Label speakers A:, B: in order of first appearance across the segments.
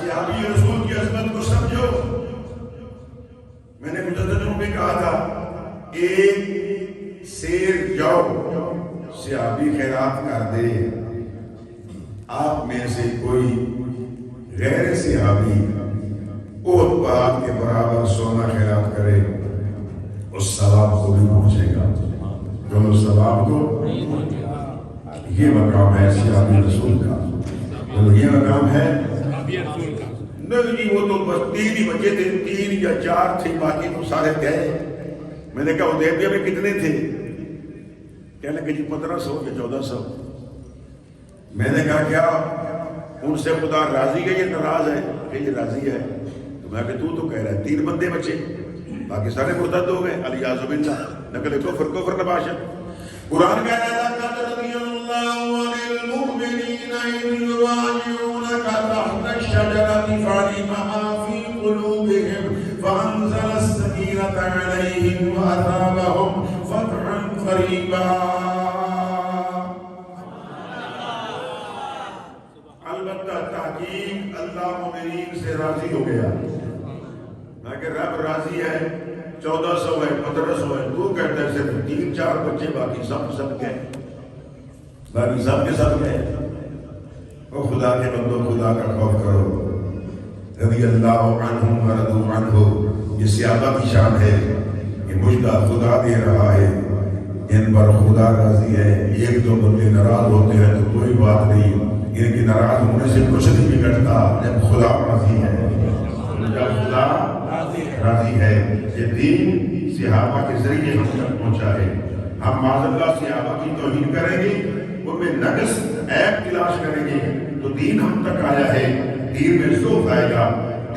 A: صحابی رسول کی عظمت کو سمجھو. میں نے گزشتہ دنوں میں کہا تھا ایک سیر جاؤ صحابی خیرات کر دے. آپ میں سے کوئی غیر صحابی احد پہاڑ کے برابر سونا خیرات کرے اس ثواب کو بھی پہنچے گا. دونوں ثواب کو یہ مقام ہے صحابی رسول کا. یہ مقام ہے نہیں جی وہ تو بس 3 ہی بچے تھے, 3 یا 4 تھے, باقی تو سارے گئے. میں نے کہا حدیبیہ میں کتنے تھے؟ کہنے لگے جی 1500 یا 1400. میں نے کہا کیا ان سے خدا راضی ہے یا ناراض ہے؟ کہ یہ راضی ہے. تو میں کہ تو کہہ رہا ہے 3 بندے بچے باقی سارے مرتد ہو گئے. الیاذ باللہ نقل کفر نباشا. قرآن کہہ رہا ہے لقد رضی اللہ عن المؤمنین اذ یبایعونک تحت الشجرۃ فعلم ما فی قلوبہم فانزل السکینۃ علیہم واثابہم فتحا قریبا. البتہ تحقیق اللہ مومنین سے راضی ہو گیا. میں کہ رب راضی ہے 1400 ہے 1500 ہے, تو کہتا ہے صرف 3-4 بچے باقی سب گئے, باقی سب کے سب گئے. او خدا کے بندو خدا کا خوف کرو. رضی اللہ عنہم ورضوا عنہ, یہ صحابہ کی شان ہے. یہ مجدہ خدا دے رہا ہے, ان پر خدا راضی ہے. 1-2 بندے ناراض ہوتے ہیں تو کوئی بات نہیں, ان کے ناراض ہونے سے کچھ نہیں بگڑتا جب خدا راضی ہے. جب خدا راضی ہے. یہ دین صحابہ کے ذریعے ہم تک پہنچا ہے. ہم معاذ اللہ صحابہ کی توہین کریں گے, ان میں نقص عیب تلاش کریں گے تو دین ہم تک آیا ہے. دین میں ضعف آئے گا,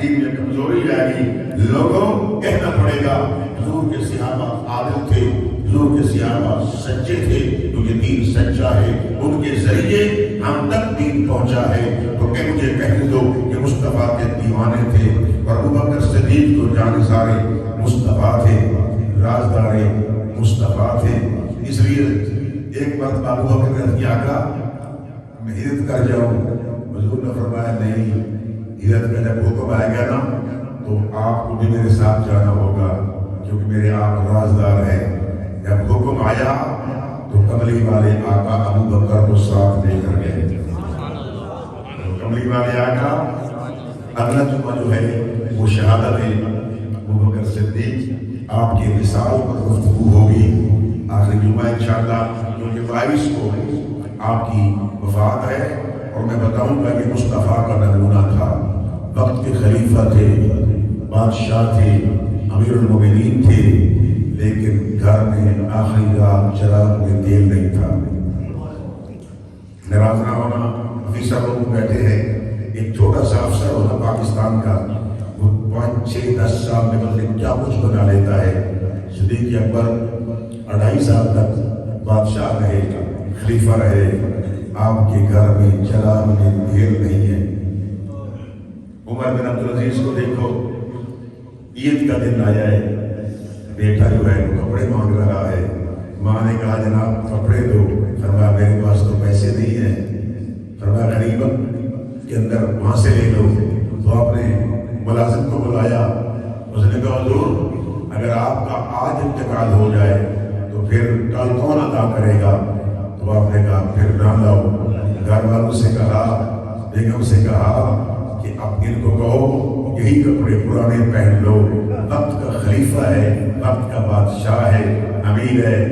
A: دین میں کمزوری آئے گی. لوگوں کہنا پڑے گا حضور کے صحابہ عادل تھے, حضور کے صحابہ سچے تھے, تو یہ دین سچا ہے. ان کے ذریعے ہم تک دین پہنچا ہے. تو کہ مجھے کہہ دو کہ مصطفیٰ کے دیوانے تھے اور ابوبکر صدیق تو جانثار مصطفیٰ تھے, رازدار مصطفیٰ تھے. اس لیے ایک مرتبہ ابوبکر نے کیا کہا میں ہجرت کر جاؤں. حضور نے فرمایا نہیں, ہجرت کا جب حکم آئے گا نا تو آپ کو بھی میرے ساتھ جانا ہوگا کیونکہ میرے آپ رازدار ہیں. جب حکم آیا تو کملی والے آقا ابوبکر کو ساتھ لے کر گئے. کملی والے آقا اگلا جمعہ جو ہے وہ شہادت ابوبکر صدیق آپ کے وصال پر گفتگو ہوگی. آخری جمعہ انشاءاللہ کیونکہ 22 کو آپ کی وفات ہے اور میں بتاؤں گا کہ مصطفیٰ کا نمونہ تھا. وقت کے خلیفہ تھے, بادشاہ تھے, امیر المومنین تھے, لیکن گھر میں آخری رات چراغ میں تیل نہیں تھا. ناراض نہ ہونا, افسر لوگ بیٹھے ہیں. ایک چھوٹا سا افسر ہوتا پاکستان کا, وہ 5-6-10 سال میں مطلب کیا کچھ بنا لیتا ہے. صدیق اکبر 2.5 سال تک بادشاہ رہے, خلیفہ رہے. آپ کے گھر میں چراغ میں تیل نہیں ہے. عمر بن عبدالعزیز کو دیکھو, عید کا دن آیا ہے, بیٹا جو ہے وہ کپڑے مانگ رہا ہے. ماں نے کہا جناب کپڑے دو. فرمایا میرے پاس تو پیسے نہیں ہیں. فرمایا غنیمت کے اندر وہاں سے لے لو. تو آپ نے ملازم کو بلایا. اس نے کہا حضور اگر آپ کا آج انتقال ہو جائے تو پھر کل کون ادا کرے گا؟ تو آپ نے کہا پھر نہ لاؤ. گھر والوں سے کہا, بیگم سے کہا کہ اب ان کو کہو یہی کپڑے پرانے پہن لو. وقت کا خلیفہ ہے, وقت کا بادشاہ ہے, امیر ہے,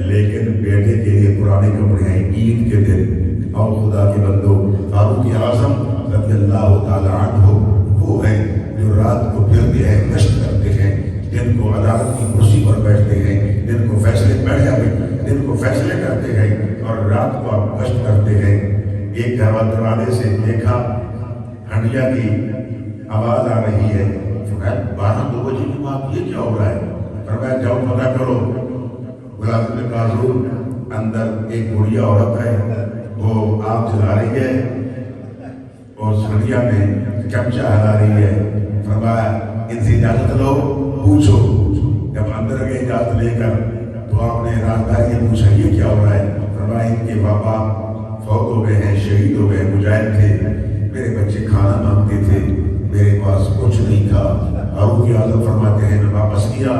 A: لیکن بیٹے کے لیے پرانے کپڑے ہیں عید کے دن. اور خدا کے بندو فاروق اعظم رضی اللہ تعالیٰ عنہ وہ ہیں جو رات کو پھرتے ہیں, گشت کرتے ہیں, دن کو عدالت کی کرسی پر بیٹھتے ہیں, دن کو فیصلے کرتے ہیں اور رات کو آپ گشت کرتے ہیں. ایک دروازے سے دیکھا ہنڈیا کی آواز آ رہی ہے. 12-2 بجے کی بات, یہ کیا ہو رہا ہے؟ فرمایا جاؤ پتہ کرو. ملازم نے کہا حضور اندر ایک بوڑھیا عورت ہے, وہ آگ جلا رہی ہے اور ہنڈیا میں چمچہ ہلا رہی ہے. فرمایا ان سے اجازت لو, پوچھو. جب اندر گئے اجازت لے کر تو آپ نے رازدار سے پوچھا یہ کیا ہو رہا ہے؟ فرمایا ان کے پاپا فوت ہو گئے ہیں, شہید ہو گئے, مجاہد تھے, میرے بچے کھانا مانگتے تھے, کیا.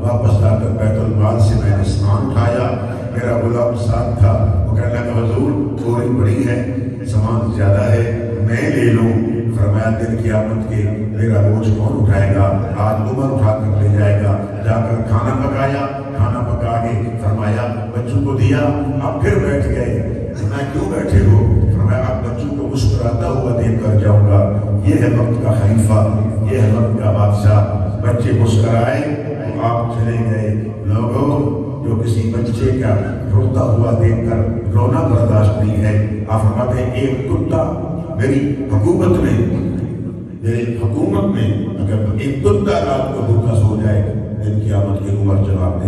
A: واپس جا کر بیت المال سے میں نے سامان اٹھایا. میرا غلام ساتھ تھا. وہ کہنے لگا حضور تھوڑی بڑی ہے, سامان زیادہ ہے, میں لے لوں. فرمایا دن قیامت کے میرا بوجھ کون اٹھائے گا؟ آج عمر اٹھا کر لے جائے گا. جا کر کھانا پکایا, کھانا پکا کے فرمایا بچوں کو دیا. اب پھر بیٹھ گئے. میں کیوں بیٹھے ہو؟ فرمایا اب بچوں کو مسکراتا ہوا دیکھ کر جاؤں گا. یہ ہے وقت کا خلیفہ, یہ ہے وقت کا بادشاہ. بچے مسکرائے تو آپ چلے گئے. لوگوں جو کسی بچے کا روتا ہوا دیکھ کر رونا برداشت نہیں ہے, آپ فرماتے ہیں ایک کتا میری حکومت میں اگر ایک کتا رات کو بھوکا سو جائے, دن قیامت کی عمر جواب دے.